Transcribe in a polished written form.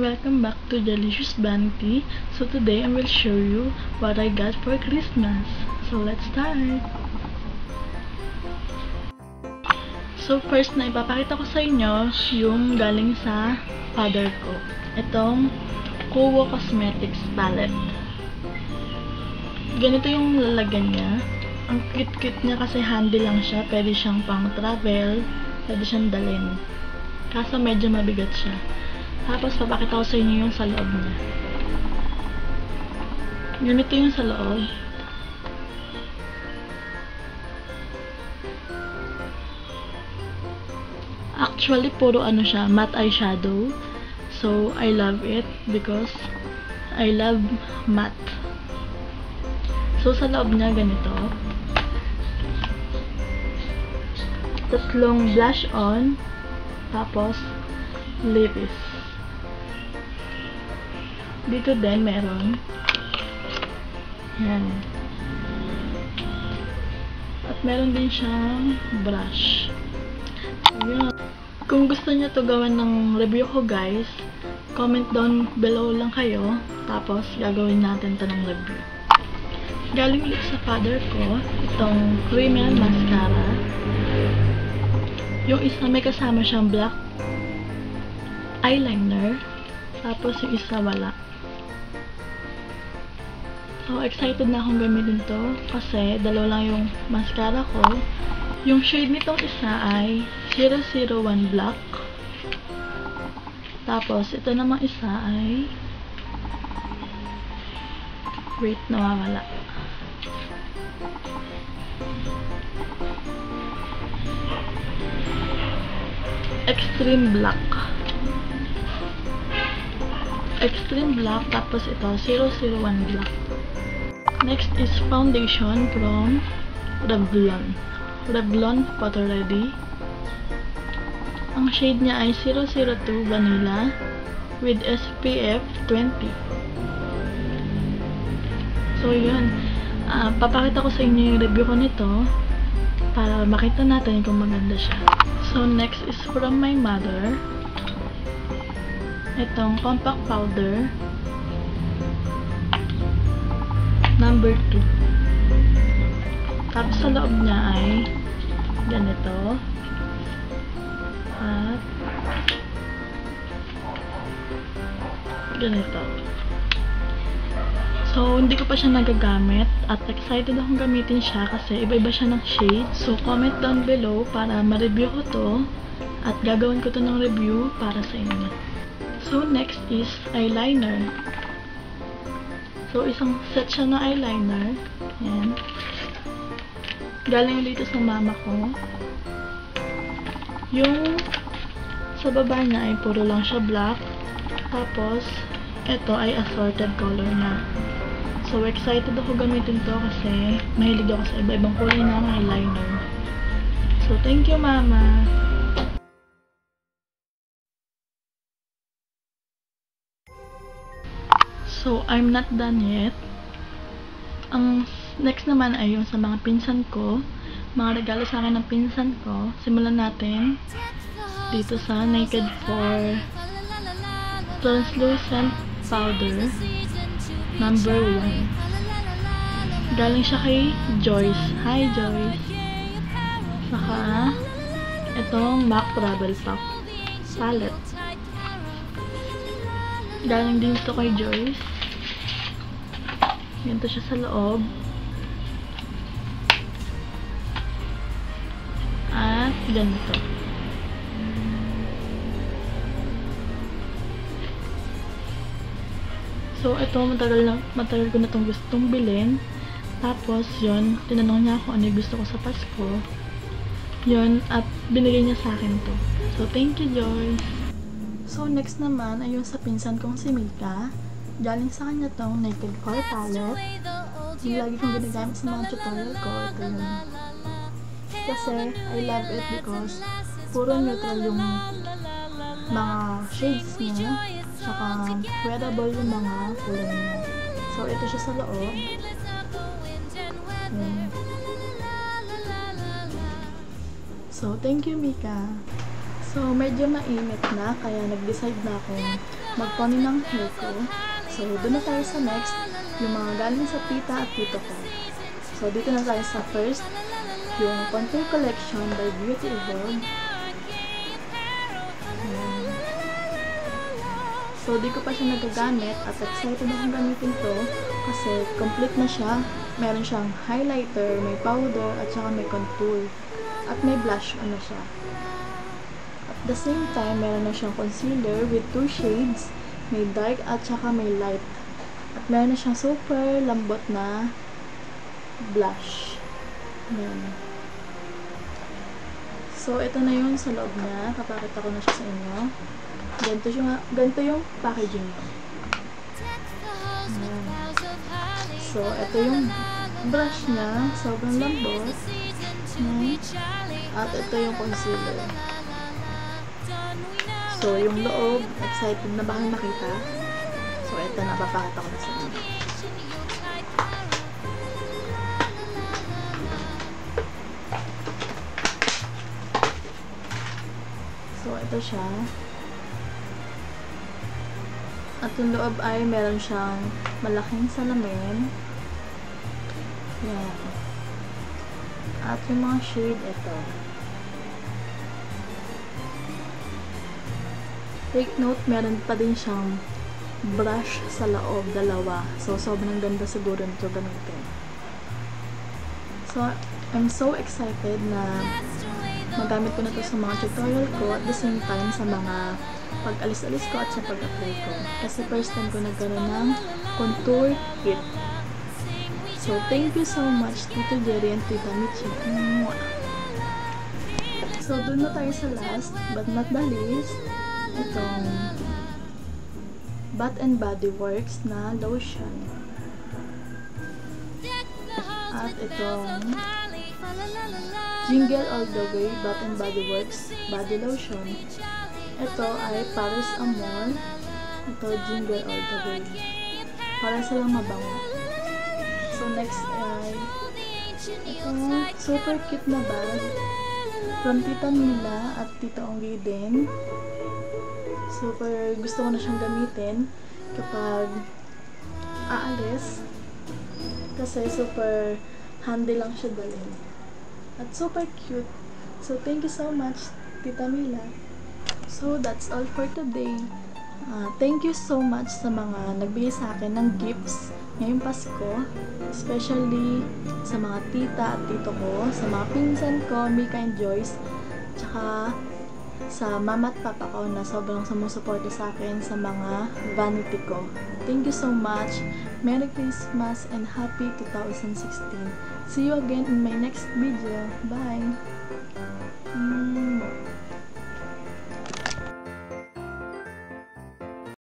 welcome back to Delicious Vanity. So today I will show you what I got for Christmas. So let's start! So first na ipapakita ko sa inyo yung galing sa father ko. Itong Kuwo Cosmetics palette. Ganito yung lalagyan niya. Ang cute-cute niya kasi handy lang siya. Pwede siyang pang travel. Pwede siyang dalhin. Kaso medyo mabigat siya. Tapos papakita ko sa inyo yung sa loob niya. Ganito yung sa loob. Actually, puro ano siya, matte eyeshadow. So, I love it because I love matte. So, sa loob niya, ganito. Tatlong blush on. Tapos, lips. Dito din, meron. Yan. At meron din siyang brush. Ayan. Kung gusto niyo to gawan ng review ko, guys, comment down below lang kayo. Tapos, gagawin natin to ng review. Galing ulit sa father ko, itong Rimmel Mascara. Yung isa may kasama siyang black eyeliner. Tapos, yung isa wala. So, excited na akong gamitin to. Kasi, dalawa lang yung mascara ko. Yung shade nitong isa ay 001 Black. Tapos, ito namang isa ay wait, nawawala. Extreme Black. Extreme Black. Tapos, ito 001 Black. Next is foundation from Revlon. Revlon Photo Ready. Ang shade niya ay 002 Vanilla with SPF 20. So, yun. Papakita ko sa inyo yung review ko nito para makita natin kung maganda siya. So, next is from my mother. Itong compact powder. Number 2. Tapos sa loob niya ay ganito. At ganito. So, hindi ko pa siya nagagamit at excited akong gamitin siya kasi iba-iba siya ng shade. So, comment down below para ma-review ko to at gagawin ko to ng review para sa inyo. So, next is eyeliner. So, isang set siya na eyeliner. Yan. Galing dito sa mama ko. Yung sa baba niya ay puro lang siya black. Tapos, ito ay assorted color na. So, excited ako gamitin to kasi mahilig ako sa iba-ibang kulay ng eyeliner. So, thank you, mama! So, I'm not done yet. Ang next naman ay yung sa mga pinsan ko. Mga regalo sa akin ng pinsan ko. Simulan natin dito sa Naked 4 Translucent Powder number 1. Galing siya kay Joyce. Hi, Joyce! Saka itong MAC Travel Pack palette. Galing din ito kay Joyce. Ganito siya sa loob. At ganito. So, ito matagal ko na itong gustong bilhin. Tapos, yun, tinanong niya ako ano yung gusto ko sa Pasko. Yun, at binigay niya sa akin to. So, thank you, Joyce! So, next naman ay yung sa pinsan kong si Mika. Galing sa kanya tong Naked 4 palette. Yung lagi kong ginagamit sa mga tutorial ko. Ito yun. Kasi, I love it because puro neutral yung mga shades niya. Saka, wearable yung mga kulay niya. So, ito siya sa loob. Yan. So, thank you, Mika. So, medyo mainit na, kaya nag-decide na akong mag-pony ng hair ko. So, doon na tayo sa next, yung mga galing sa tita at tito ko. So, dito na tayo sa first, yung contour collection by Beauty Evolve. So, di ko pa siya nagagamit at excited akong gamitin to kasi complete na siya. Meron siyang highlighter, may powder, at saka may contour. At may blush on na siya. At the same time, meron na siyang concealer with 2 shades. May dark at saka may light. At meron na siyang super lambot na blush. Ayan. So, ito na yun sa loob niya. Kapakita ko na siya sa inyo. Ganito yung packaging niya. So, ito yung brush niya. Sobrang lambot. At ito yung concealer. So, yung loob, excited na ba kayong makita? So, ito na, papakita ko na sa inyo. So, ito siya. At yung loob ay meron siyang malaking salamin. Yan. At yung mga shade, ito. Take note, meron pa din siyang brush sa loob, dalawa. So, sobrang ganda siguro nito gamitin. So, I'm so excited na magamit ko na to sa mga tutorial ko at the same time sa mga pag-alis-alis ko at sa pag-apply ko. Kasi first time ko nagkaroon ng contour kit. So, thank you so much, Tito Jerry and Tita Michi. So, dun na tayo sa last, but not the least, itong Bath and Body Works na lotion. At itong Jingle All The Way Bath and Body Works Body Lotion. Ito ay Paris Amore. Ito, Jingle All The Way. Para silang mabango. So, next ay itong super cute na bag from Tita Mila at Tita Onggi din. Super gusto ko na siyang gamitin kapag aalis. Kasi super handy lang siya dalhin. At super cute. So, thank you so much, Tita Mila. So, that's all for today. Thank you so much sa mga nagbigay sa akin ng gifts ngayong Pasko. Especially sa mga tita at tito ko, sa mga pinsan ko, Mika and Joyce, tsaka sa mama at papa ko na sobrang sumusuporta sa akin sa mga vanity ko. Thank you so much. Merry Christmas and Happy 2016. See you again in my next video. Bye!